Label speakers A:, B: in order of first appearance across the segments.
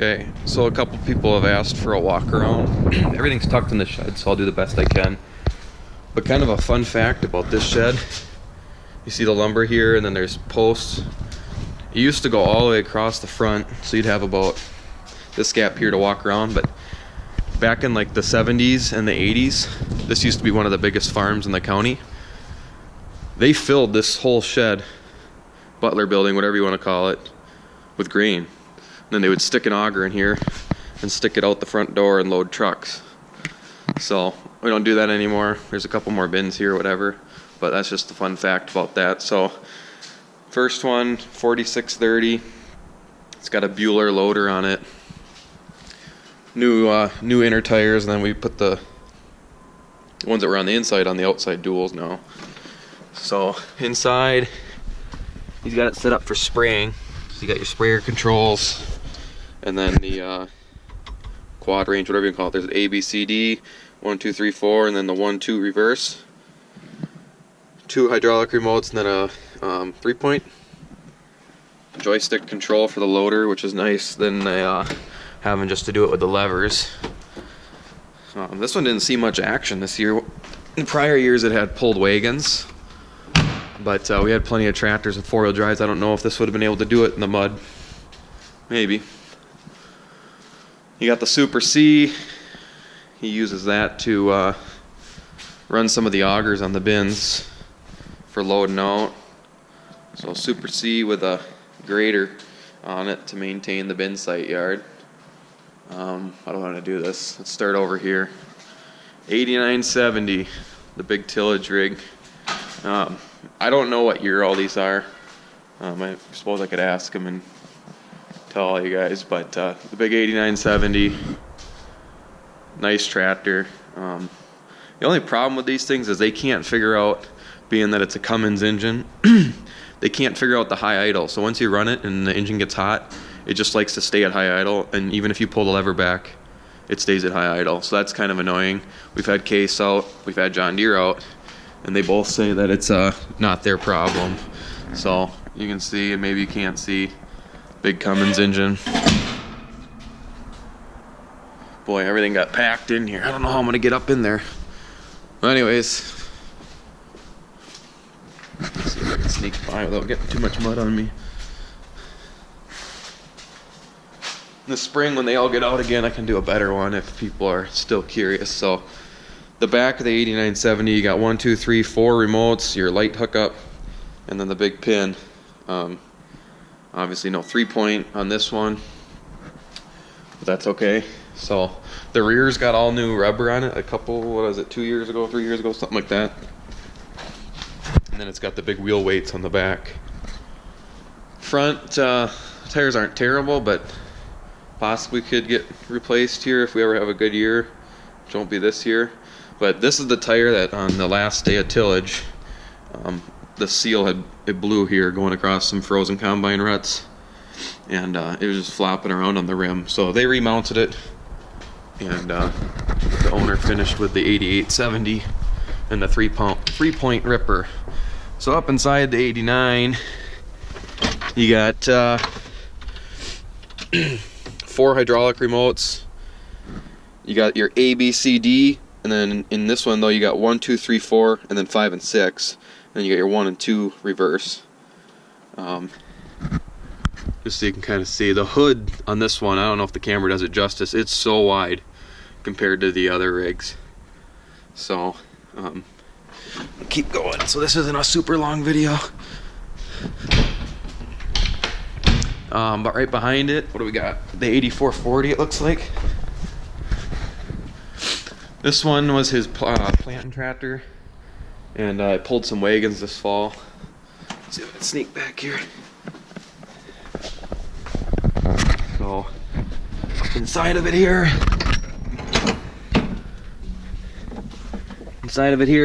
A: Okay, so a couple people have asked for a walk around. Everything's tucked in the shed, so I'll do the best I can. But kind of a fun fact about this shed, you see the lumber here and then there's posts. It used to go all the way across the front, so you'd have about this gap here to walk around, but back in like the 70s and the 80s, this used to be one of the biggest farms in the county. They filled this whole shed, Butler building, whatever you want to call it, with grain. And then they would stick an auger in here and stick it out the front door and load trucks. So we don't do that anymore. There's a couple more bins here, whatever, but that's just a fun fact about that. So first one, 4630. It's got a Bueller loader on it. New inner tires, and then we put the ones that were on the inside on the outside duals now. So inside, he's got it set up for spraying. So you got your sprayer controls, and then the quad range, whatever you call it. There's A, B, C, D, 1, 2, 3, 4, and then the 1, 2 reverse. 2 hydraulic remotes, and then a 3-point joystick control for the loader, which is nice. Then having just to do it with the levers. This one didn't see much action this year. In prior years it had pulled wagons, but we had plenty of tractors and 4-wheel drives. I don't know if this would have been able to do it in the mud. Maybe. You got the Super C. He uses that to run some of the augers on the bins for loading out. So Super C with a grader on it to maintain the bin site yard. I don't want to do this. Let's start over here. 8970, the big tillage rig. I don't know what year all these are. I suppose I could ask them and tell all you guys, but the big 8970, nice tractor. The only problem with these things is they can't figure out, being that it's a Cummins engine, they can't figure out the high idle. So once you run it and the engine gets hot, it just likes to stay at high idle, and even if you pull the lever back, it stays at high idle. So that's kind of annoying. We've had Case out, we've had John Deere out, and they both say that it's not their problem. So you can see, and maybe you can't see, big Cummins engine. Boy, everything got packed in here. I don't know how I'm gonna get up in there. Well, anyways, let's see if I can sneak by without getting too much mud on me. In the spring, when they all get out again, I can do a better one if people are still curious. So the back of the 8970, you got 1, 2, 3, 4 remotes, your light hookup, and then the big pin. Obviously no 3-point on this one, but that's okay. So the rear's got all new rubber on it, a couple, what was it, 2 years ago, 3 years ago, something like that. And then it's got the big wheel weights on the back. Front tires aren't terrible, but possibly could get replaced here if we ever have a good year, which won't be this year. But this is the tire that on the last day of tillage, the seal it blew here going across some frozen combine ruts, and it was just flopping around on the rim. So they remounted it, and the owner finished with the 8870 and the 3-point ripper. So up inside the 89, you got 4 hydraulic remotes. You got your A, B, C, D, and then in this one though you got 1, 2, 3, 4, and then 5 and 6. And you got your 1 and 2 reverse. Just so you can kind of see the hood on this one. I don't know if the camera does it justice. It's so wide compared to the other rigs. So keep going. So this isn't a super long video. But right behind it, what do we got? The 8440, it looks like. This one was his planting tractor, and I pulled some wagons this fall. Let's see if I can sneak back here. So inside of it here,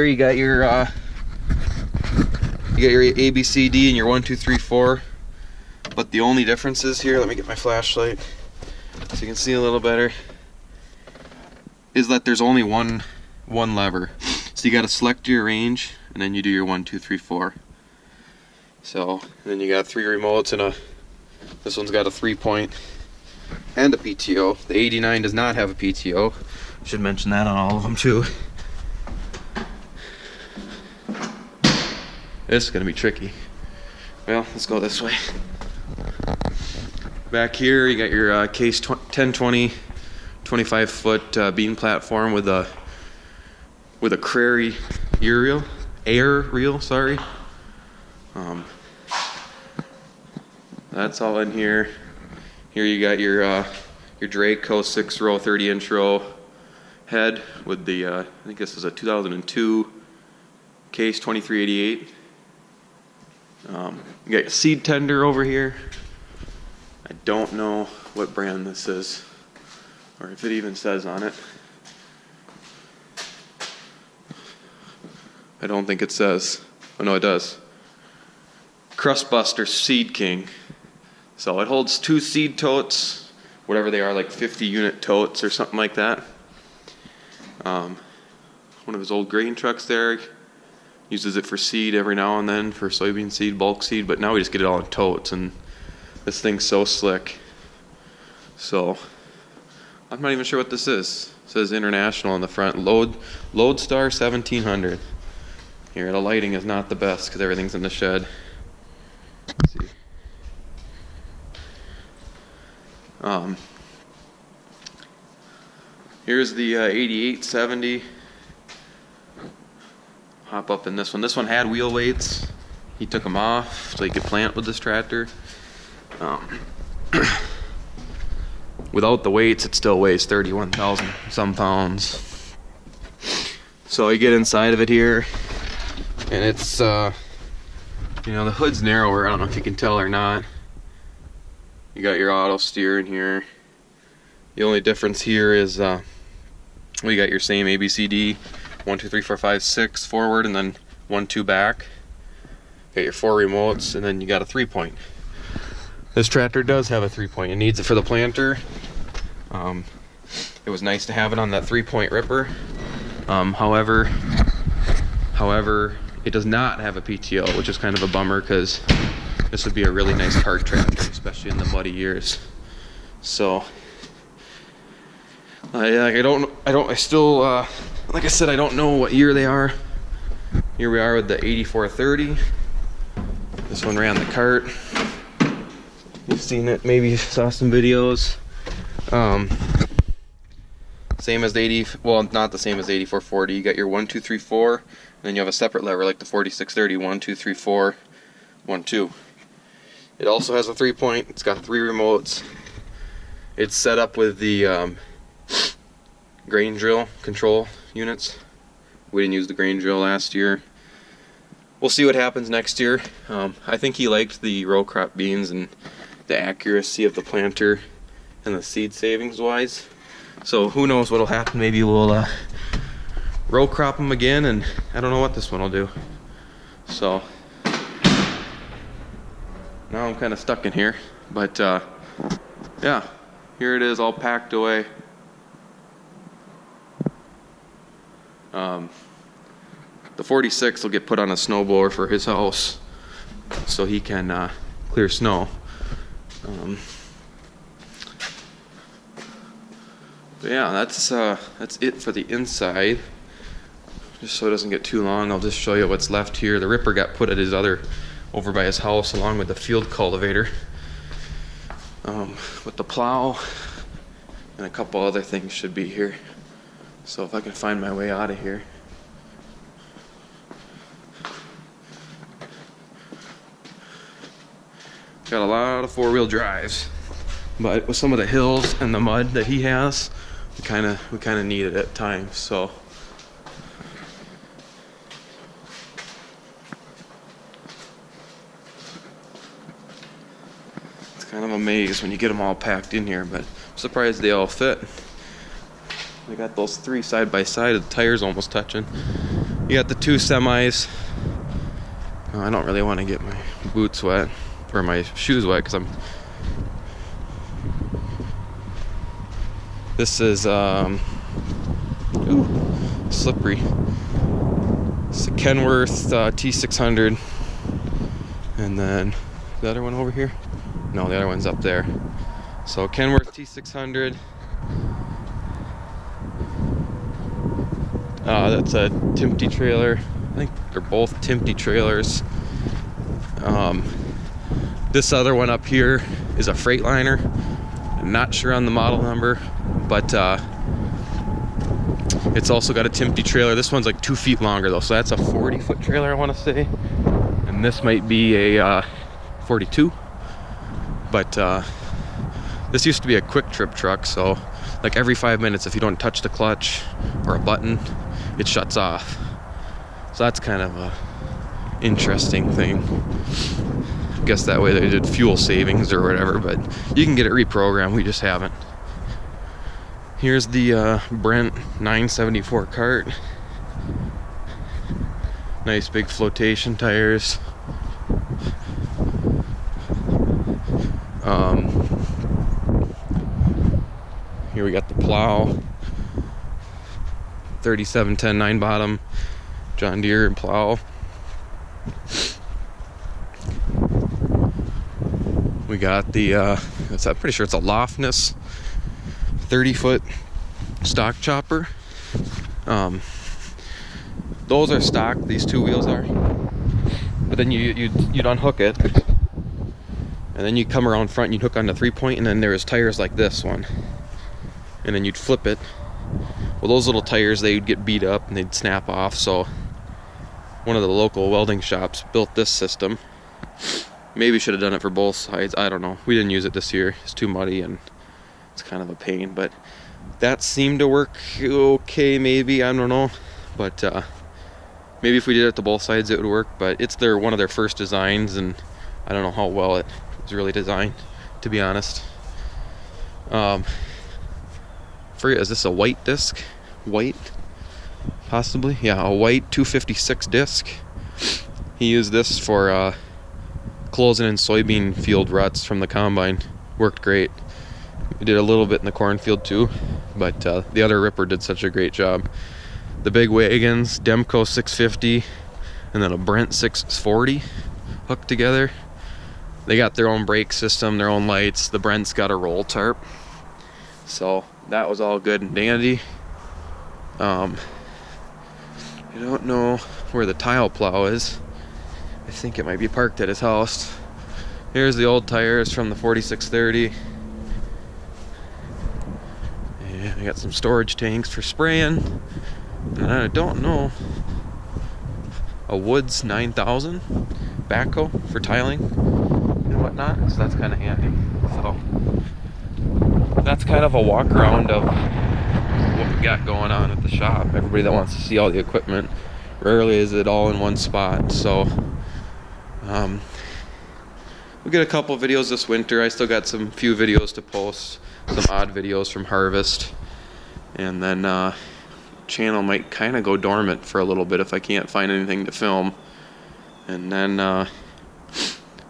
A: you got your A, B, C, D, and your 1, 2, 3, 4. But the only difference is here, let me get my flashlight so you can see a little better, is that there's only one lever. So you got to select your range, and then you do your 1, 2, 3, 4. So then you got 3 remotes and this one's got a 3-point. and a PTO. The 89 does not have a PTO. Should mention that on all of them too. This is gonna be tricky. Well, let's go this way. Back here, you got your Case 1020 25-foot beam platform with a Crary air reel. Sorry. That's all in here. Here you got your Draco 6-row 30-inch row head with the I think this is a 2002 Case 2388. You got your seed tender over here. I don't know what brand this is, or if it even says on it. I don't think it says. Oh no, it does. Crustbuster Seed King. So it holds 2 seed totes, whatever they are, like 50-unit totes or something like that. One of his old grain trucks there. Uses it for seed every now and then, for soybean seed, bulk seed, but now we just get it all in totes, and this thing's so slick. So I'm not even sure what this is. It says International on the front. Lodestar 1700. Here, the lighting is not the best because everything's in the shed. Let's see. Here's the 8870. Hop up in this one. This one had wheel weights. He took them off so he could plant with this tractor. Without the weights, it still weighs 31,000 some pounds. So you get inside of it here, and it's you know, the hood's narrower. I don't know if you can tell or not. You got your auto steer in here. The only difference here is we got your same ABCD 1 2 3 4 5 6 forward, and then 1 2 back. Got your 4 remotes, and then you got a 3-point. This tractor does have a 3-point. It needs it for the planter. It was nice to have it on that 3-point ripper. However, it does not have a PTO, which is kind of a bummer because this would be a really nice cart tractor, especially in the muddy years. So I still like I said, I don't know what year they are. Here we are with the 8430. This one ran the cart. You've seen it, maybe you saw some videos. Same as the 80, well, not the same as the 8440. You got your 1 2 3 4, and then you have a separate lever like the 4630. 1 2 3 4 1 2. It also has a 3-point. It's got 3 remotes. It's set up with the grain drill control units. We didn't use the grain drill last year. We'll see what happens next year. I think he liked the row crop beans and the accuracy of the planter and the seed savings wise. So who knows what'll happen. Maybe we'll row crop them again, and I don't know what this one will do. So now I'm kind of stuck in here, but yeah, here it is all packed away. The 46 will get put on a snowblower for his house so he can clear snow. But yeah, that's it for the inside. Just so it doesn't get too long, I'll just show you what's left here. The ripper got put at his over by his house, along with the field cultivator, with the plow, and a couple other things should be here. So if I can find my way out of here. Got a lot of 4-wheel drives, but with some of the hills and the mud that he has, we kind of need it at times. So it's kind of a maze when you get them all packed in here, but I'm surprised they all fit. We got those 3 side by side, the tires almost touching. You got the 2 semis. Oh, I don't really want to get my boots wet or my shoes wet because this is slippery. It's a Kenworth T600, and then the other one over here. No, the other one's up there. So Kenworth T600. That's a Timpty trailer. I think they're both Timpty trailers. This other one up here is a Freightliner. I'm not sure on the model number, but it's also got a Timpty trailer. This one's like 2 feet longer though, so that's a 40-foot trailer, I want to say. And this might be a 42. But this used to be a quick trip truck, so like every 5 minutes, if you don't touch the clutch or a button, it shuts off. So that's kind of a interesting thing. I guess that way they did fuel savings or whatever, but you can get it reprogrammed, we just haven't. Here's the Brent 974 cart. Nice big flotation tires. Here we got the plow. 3710 9 bottom John Deere plow. We got the I'm pretty sure it's a Lofness 30-foot stock chopper. Those are stock, these 2 wheels are. But then you'd unhook it, and then you come around front and you'd hook on the 3-point, and then there's tires like this one. And then you'd flip it. Well, those little tires, they'd get beat up and they'd snap off, so one of the local welding shops built this system. Maybe should have done it for both sides, I don't know. We didn't use it this year, it's too muddy and it's kind of a pain, but that seemed to work okay, maybe, I don't know. But maybe if we did it to both sides it would work, but it's one of their first designs, and I don't know how well it was really designed, to be honest. Is this a white disc? White? Possibly? Yeah, a white 256 disc. He used this for closing in soybean field ruts from the combine. Worked great. We did a little bit in the cornfield too, but the other ripper did such a great job. The big wagons, Demco 650 and then a Brent 640 hooked together. They got their own brake system, their own lights. The Brent's got a roll tarp. So that was all good and dandy. I don't know where the tile plow is. I think it might be parked at his house. Here's the old tires from the 4630. And I got some storage tanks for spraying. And I don't know. A Woods 9000 backhoe for tiling and whatnot. So that's kind of handy. So that's kind of a walk around of what we got going on at the shop. Everybody that wants to see all the equipment, rarely is it all in one spot. So we'll get a couple videos this winter. I still got some few videos to post, some odd videos from harvest, and then channel might kind of go dormant for a little bit if I can't find anything to film, and then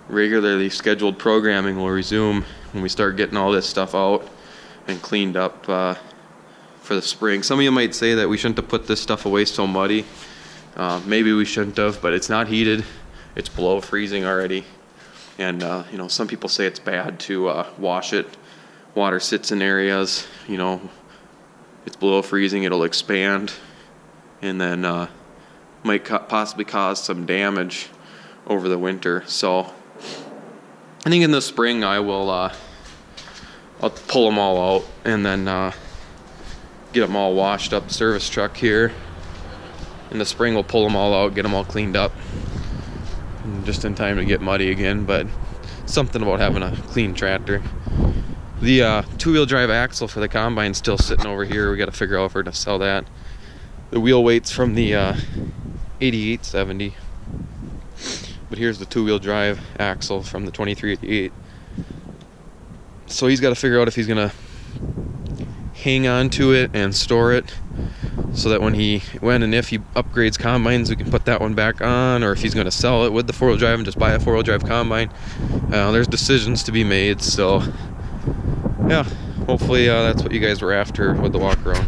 A: regularly scheduled programming will resume when we start getting all this stuff out and cleaned up for the spring. Some of you might say that we shouldn't have put this stuff away so muddy. Maybe we shouldn't have, but it's not heated. It's below freezing already. And you know, some people say it's bad to wash it. Water sits in areas, you know, it's below freezing, it'll expand, and then might possibly cause some damage over the winter. So I think in the spring I will I'll pull them all out and then get them all washed up. Service truck here. In the spring we'll pull them all out, get them all cleaned up, just in time to get muddy again. But something about having a clean tractor. The two-wheel drive axle for the combine's still sitting over here. We got to figure out if we're going to sell that. The wheel weight's from the 8870. But here's the two-wheel drive axle from the 2388. So he's got to figure out if he's going to hang on to it and store it so that when and if he upgrades combines, we can put that one back on, or if he's going to sell it with the four-wheel drive and just buy a four-wheel drive combine. There's decisions to be made, so yeah, hopefully that's what you guys were after with the walk around.